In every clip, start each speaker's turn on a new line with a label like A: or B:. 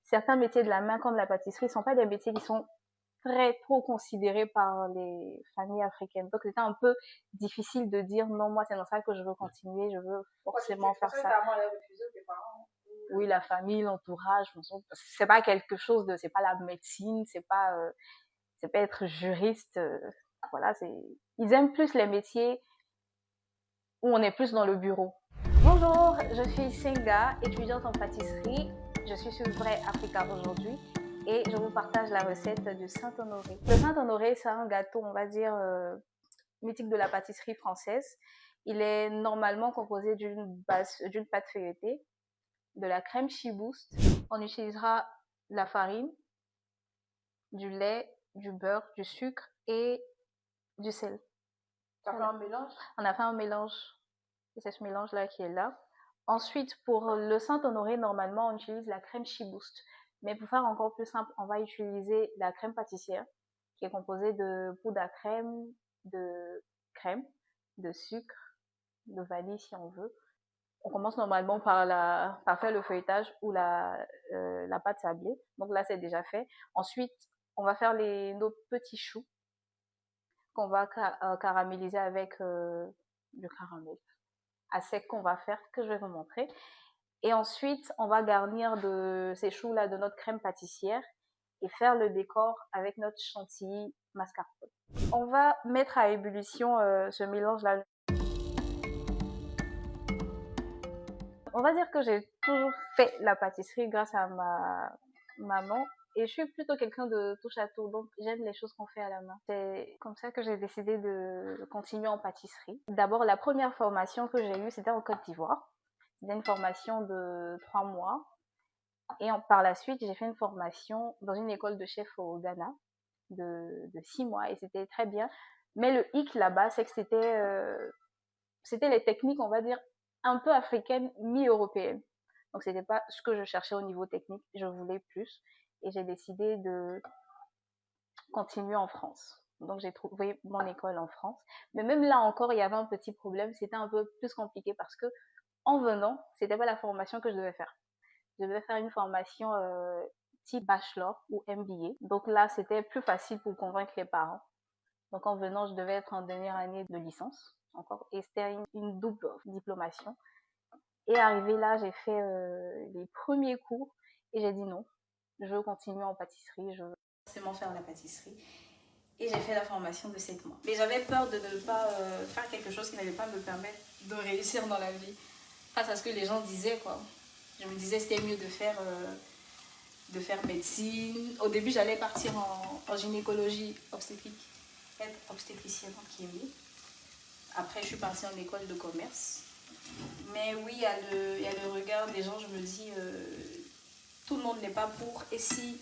A: certains métiers de la main comme la pâtisserie sont pas des métiers qui sont trop considérés par les familles africaines. Donc c'était un peu difficile de dire non, moi c'est dans ça que je veux continuer, je veux forcément faire ça. Oui, la famille, l'entourage, c'est pas quelque chose de, c'est pas la médecine, c'est pas être juriste. Voilà, ils aiment plus les métiers où on est plus dans le bureau. Bonjour, je suis Senga, étudiante en pâtisserie. Je suis sur Vrai Africa aujourd'hui et je vous partage la recette du Saint-Honoré. Le Saint-Honoré, c'est un gâteau, on va dire, mythique de la pâtisserie française. Il est normalement composé d'une pâte feuilletée, de la crème Chibouste. On utilisera la farine, du lait, du beurre, du sucre et du sel.
B: Ça fait un mélange?
A: On a fait un mélange. Et c'est ce mélange-là qui est là. Ensuite, pour le Saint-Honoré, normalement, on utilise la crème Chibouste. Mais pour faire encore plus simple, on va utiliser la crème pâtissière, qui est composée de poudre à crème, de sucre, de vanille si on veut. On commence normalement par faire le feuilletage ou la pâte sablée. Donc là, c'est déjà fait. Ensuite, on va faire nos petits choux qu'on va caraméliser avec du caramel à sec qu'on va faire, que je vais vous montrer. Et ensuite, on va garnir de ces choux-là de notre crème pâtissière et faire le décor avec notre chantilly mascarpone. On va mettre à ébullition ce mélange-là. On va dire que j'ai toujours fait la pâtisserie grâce à ma maman. Et je suis plutôt quelqu'un de touche à tout, donc j'aime les choses qu'on fait à la main. C'est comme ça que j'ai décidé de continuer en pâtisserie. D'abord, la première formation que j'ai eue, c'était en Côte d'Ivoire. C'était une formation de 3 mois. Et par la suite, j'ai fait une formation dans une école de chef au Ghana de 6 mois. Et c'était très bien. Mais le hic là-bas, c'est que c'était les techniques, on va dire, un peu africaines, mi-européennes. Donc c'était pas ce que je cherchais au niveau technique, je voulais plus. Et j'ai décidé de continuer en France. Donc j'ai trouvé mon école en France. Mais même là encore, il y avait un petit problème, c'était un peu plus compliqué parce que en venant, c'était pas la formation que je devais faire. Je devais faire une formation type bachelor ou MBA. Donc là, c'était plus facile pour convaincre les parents. Donc en venant, je devais être en dernière année de licence encore, et c'était une double diplomation. Et arrivé là, j'ai fait les premiers cours et j'ai dit non, je veux continuer en pâtisserie, je veux forcément faire la pâtisserie. Et j'ai fait la formation de 7 mois. Mais j'avais peur de ne pas faire quelque chose qui n'allait pas me permettre de réussir dans la vie. Face à ce que les gens disaient, quoi. Je me disais c'était mieux de faire médecine. Au début, j'allais partir en gynécologie obstétrique, être obstétricienne qui est mieux. Après, je suis partie en école de commerce. Mais oui, il y a le regard des gens, je me dis, tout le monde n'est pas pour. Et si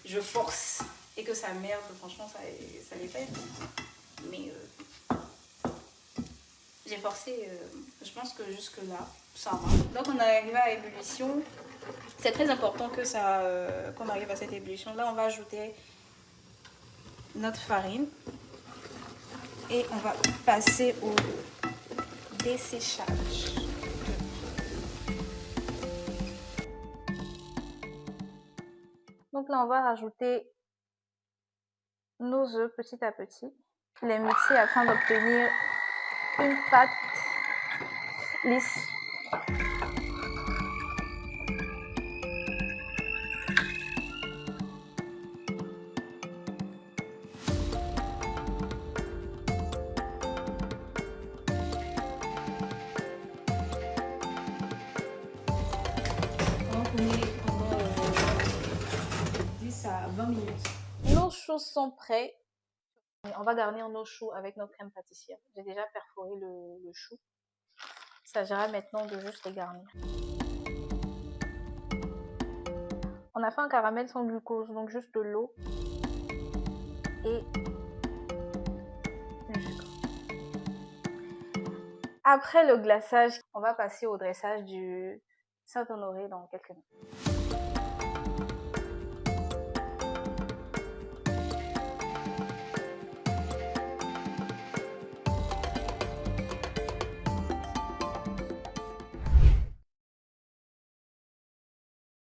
A: je force et que ça merde, franchement, ça les fait. Mais j'ai forcé, je pense que jusque-là, ça va. Donc on est arrivé à ébullition. C'est très important que qu'on arrive à cette ébullition. Là, on va ajouter notre farine. Et on va passer au desséchage. Donc là, on va rajouter nos œufs petit à petit. Les mixer afin d'obtenir une pâte lisse. Pendant 10 à 20 minutes. Nos choux sont prêts. On va garnir nos choux avec notre crème pâtissière. J'ai déjà perforé le chou. Il s'agira maintenant de juste les garnir. On a fait un caramel sans glucose, donc juste de l'eau et du sucre. Après le glaçage, on va passer au dressage du Saint-Honoré dans quelques minutes.